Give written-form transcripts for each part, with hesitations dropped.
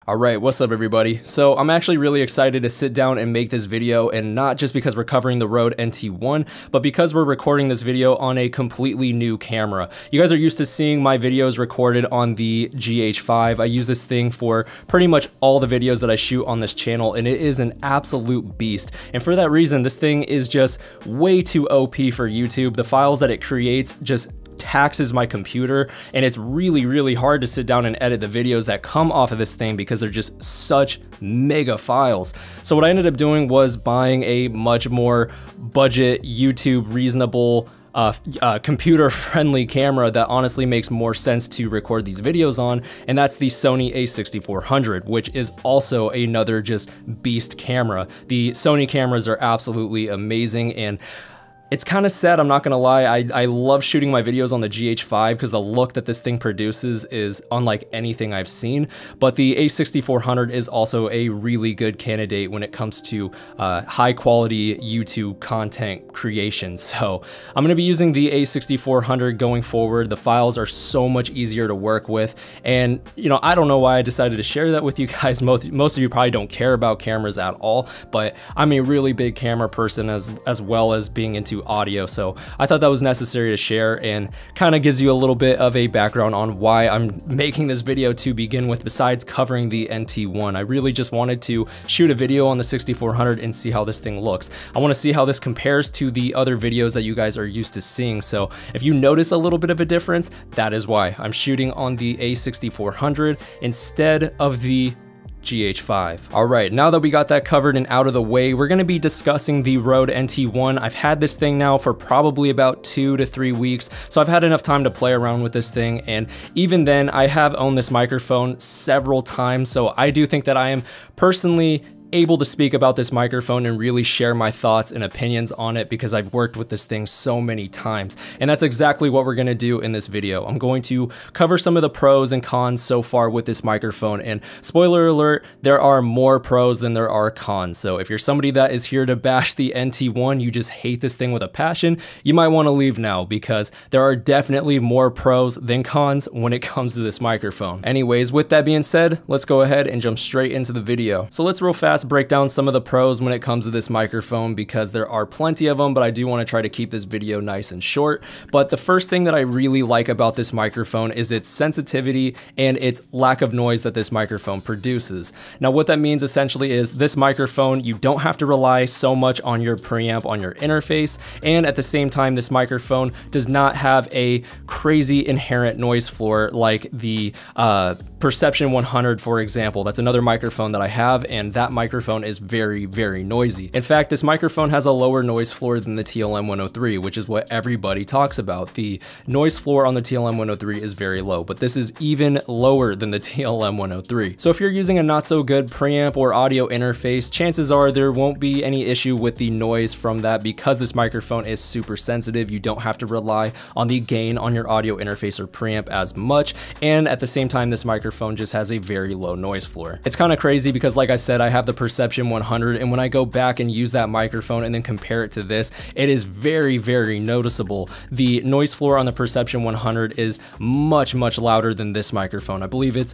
Alright, what's up everybody? So I'm actually really excited to sit down and make this video, and not just because we're covering the Rode NT1, but because we're recording this video on a completely new camera. You guys are used to seeing my videos recorded on the GH5. I use this thing for pretty much all the videos that I shoot on this channel, and it is an absolute beast. And for that reason, this thing is just way too OP for YouTube. The files that it creates just taxes my computer, and it's really hard to sit down and edit the videos that come off of this thing because they're just such mega files. So what I ended up doing was buying a much more budget, YouTube reasonable, computer friendly camera that honestly makes more sense to record these videos on, and that's the Sony a6400, which is also another just beast camera. The Sony cameras are absolutely amazing, and it's kind of sad, I'm not gonna lie. I love shooting my videos on the GH5 because the look that this thing produces is unlike anything I've seen, but the a6400 is also a really good candidate when it comes to high quality YouTube content creation. So I'm gonna be using the a6400 going forward. The files are so much easier to work with, and you know, I don't know why I decided to share that with you guys. Most of you probably don't care about cameras at all, but I'm a really big camera person as well as being into audio, so I thought that was necessary to share, and kind of gives you a little bit of a background on why I'm making this video to begin with. Besides covering the NT1, I really just wanted to shoot a video on the 6400 and see how this thing looks. I want to see how this compares to the other videos that you guys are used to seeing. So if you notice a little bit of a difference, that is why I'm shooting on the a6400 instead of the GH5. Alright, now that we got that covered and out of the way, we're going to be discussing the Rode NT1. I've had this thing now for probably about 2 to 3 weeks, so I've had enough time to play around with this thing, and even then, I have owned this microphone several times, so I do think that I am personally able to speak about this microphone and really share my thoughts and opinions on it because I've worked with this thing so many times. And that's exactly what we're going to do in this video. I'm going to cover some of the pros and cons so far with this microphone, and spoiler alert, there are more pros than there are cons. So if you're somebody that is here to bash the NT1, you just hate this thing with a passion, you might want to leave now because there are definitely more pros than cons when it comes to this microphone. Anyways, with that being said, let's go ahead and jump straight into the video. So let's real fast break down some of the pros when it comes to this microphone because there are plenty of them, but I do want to try to keep this video nice and short. But the first thing that I really like about this microphone is its sensitivity and its lack of noise that this microphone produces. Now what that means essentially is this microphone, you don't have to rely so much on your preamp on your interface, and at the same time this microphone does not have a crazy inherent noise floor like the Perception 100, for example. That's another microphone that I have, and that microphone is very noisy. In fact, this microphone has a lower noise floor than the TLM-103, which is what everybody talks about. The noise floor on the TLM-103 is very low, but this is even lower than the TLM-103. So if you're using a not so good preamp or audio interface, chances are there won't be any issue with the noise from that because this microphone is super sensitive. You don't have to rely on the gain on your audio interface or preamp as much, and at the same time this microphone just has a very low noise floor. It's kind of crazy because like I said, I have the Perception 100, and when I go back and use that microphone and then compare it to this, it is very noticeable. The noise floor on the Perception 100 is much louder than this microphone. I believe it's,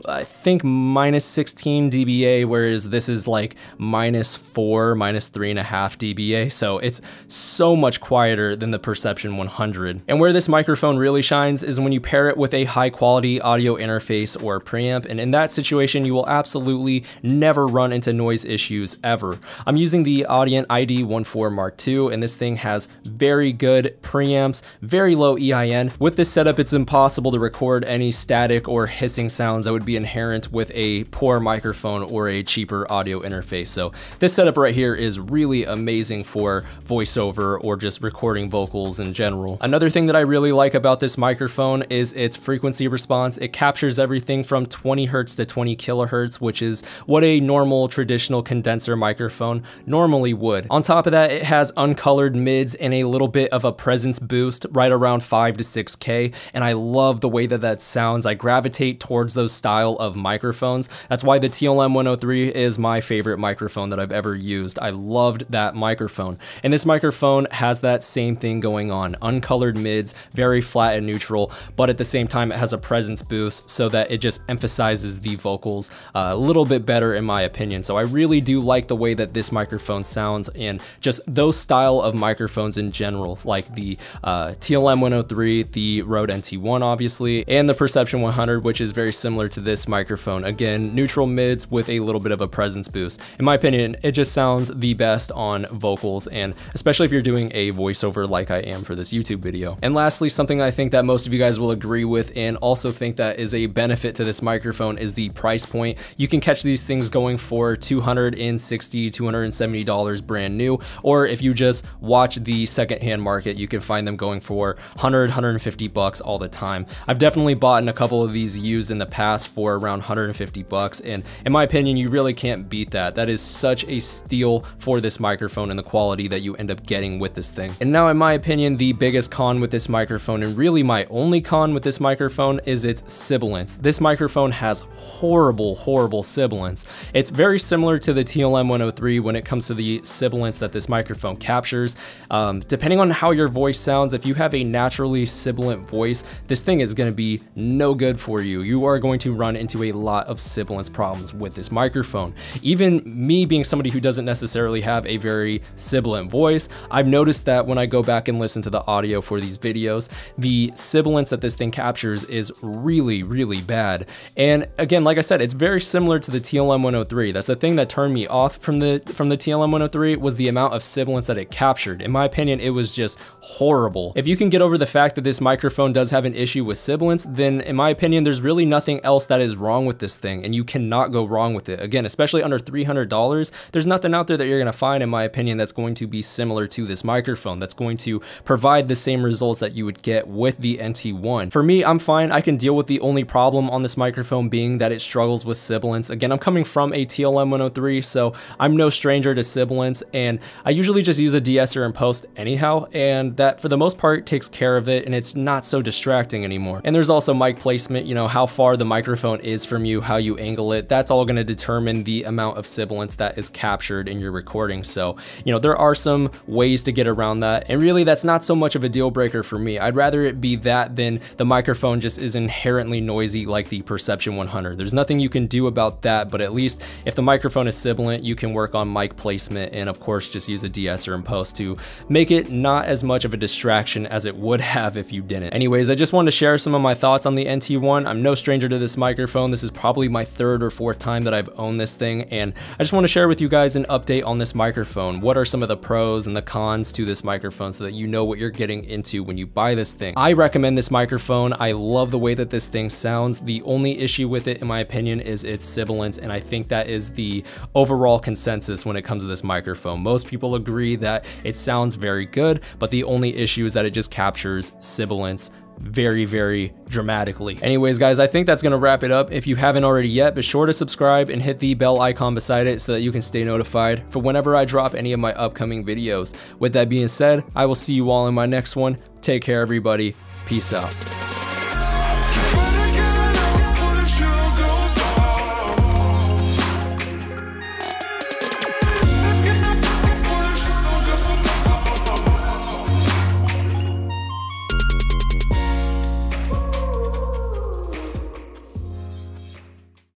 I think, -16 dBA, whereas this is like -4, -3.5 dBA. So it's so much quieter than the Perception 100. And where this microphone really shines is when you pair it with a high quality audio interface or preamp, and in that situation you will absolutely never run into noise issues ever. I'm using the Audient ID14 Mark II, and this thing has very good preamps, very low EIN. With this setup, it's impossible to record any static or hissing sounds that would be inherent with a poor microphone or a cheaper audio interface. So this setup right here is really amazing for voiceover or just recording vocals in general. Another thing that I really like about this microphone is its frequency response. It captures everything from 20 hertz to 20 kilohertz, which is what a normal traditional condenser microphone normally would. On top of that, it has uncolored mids and a little bit of a presence boost right around 5 to 6K, and I love the way that that sounds. I gravitate towards those style of microphones. That's why the TLM-103 is my favorite microphone that I've ever used. I loved that microphone, and this microphone has that same thing going on. Uncolored mids, very flat and neutral, but at the same time it has a presence boost so that it it just emphasizes the vocals a little bit better in my opinion. So I really do like the way that this microphone sounds, and just those style of microphones in general, like the TLM 103, the Rode NT1 obviously, and the Perception 100, which is very similar to this microphone. Again, neutral mids with a little bit of a presence boost. In my opinion, it just sounds the best on vocals, and especially if you're doing a voiceover like I am for this YouTube video. And lastly, something I think that most of you guys will agree with and also think that is a benefit to this microphone is the price point. You can catch these things going for $260, $270 brand new, or if you just watch the secondhand market, you can find them going for $100, $150 all the time. I've definitely bought a couple of these used in the past for around $150, and in my opinion, you really can't beat that. That is such a steal for this microphone and the quality that you end up getting with this thing. And now in my opinion, the biggest con with this microphone, and really my only con with this microphone, is its sibilance. This microphone has horrible sibilance. It's very similar to the TLM 103 when it comes to the sibilance that this microphone captures. Depending on how your voice sounds, if you have a naturally sibilant voice, this thing is going to be no good for you. You are going to run into a lot of sibilance problems with this microphone. Even me being somebody who doesn't necessarily have a very sibilant voice, I've noticed that when I go back and listen to the audio for these videos, the sibilance that this thing captures is really bad. And again, like I said, it's very similar to the TLM 103. That's the thing that turned me off from the TLM 103, was the amount of sibilance that it captured. In my opinion, it was just horrible. If you can get over the fact that this microphone does have an issue with sibilance, then in my opinion, there's really nothing else that is wrong with this thing, and you cannot go wrong with it. Again, especially under $300, there's nothing out there that you're gonna find, in my opinion, that's going to be similar to this microphone, that's going to provide the same results that you would get with the NT1. For me, I'm fine. I can deal with the only problem on this microphone being that it struggles with sibilance. Again, I'm coming from a TLM 103, so I'm no stranger to sibilance, and I usually just use a de-esser in post anyhow, and that for the most part takes care of it, and it's not so distracting anymore. And there's also mic placement, you know, how far the microphone is from you, how you angle it, that's all gonna determine the amount of sibilance that is captured in your recording. So, you know, there are some ways to get around that, and really that's not so much of a deal breaker for me. I'd rather it be that than the microphone just is inherently noisy like the Perception 100. There's nothing you can do about that, but at least if the microphone is sibilant, you can work on mic placement, and of course just use a de-esser in post to make it not as much of a distraction as it would have if you didn't. Anyways, I just wanted to share some of my thoughts on the NT1. I'm no stranger to this microphone. This is probably my third or fourth time that I've owned this thing, and I just want to share with you guys an update on this microphone. What are some of the pros and the cons to this microphone so that you know what you're getting into when you buy this thing. I recommend this microphone. I love the way that this thing sounds. The only issue with it, in my opinion, is its sibilance, and I think that is the overall consensus when it comes to this microphone. Most people agree that it sounds very good, but the only issue is that it just captures sibilance very dramatically. Anyways guys, I think that's gonna wrap it up. If you haven't already yet, be sure to subscribe and hit the bell icon beside it so that you can stay notified for whenever I drop any of my upcoming videos. With that being said, I will see you all in my next one. Take care everybody. Peace out.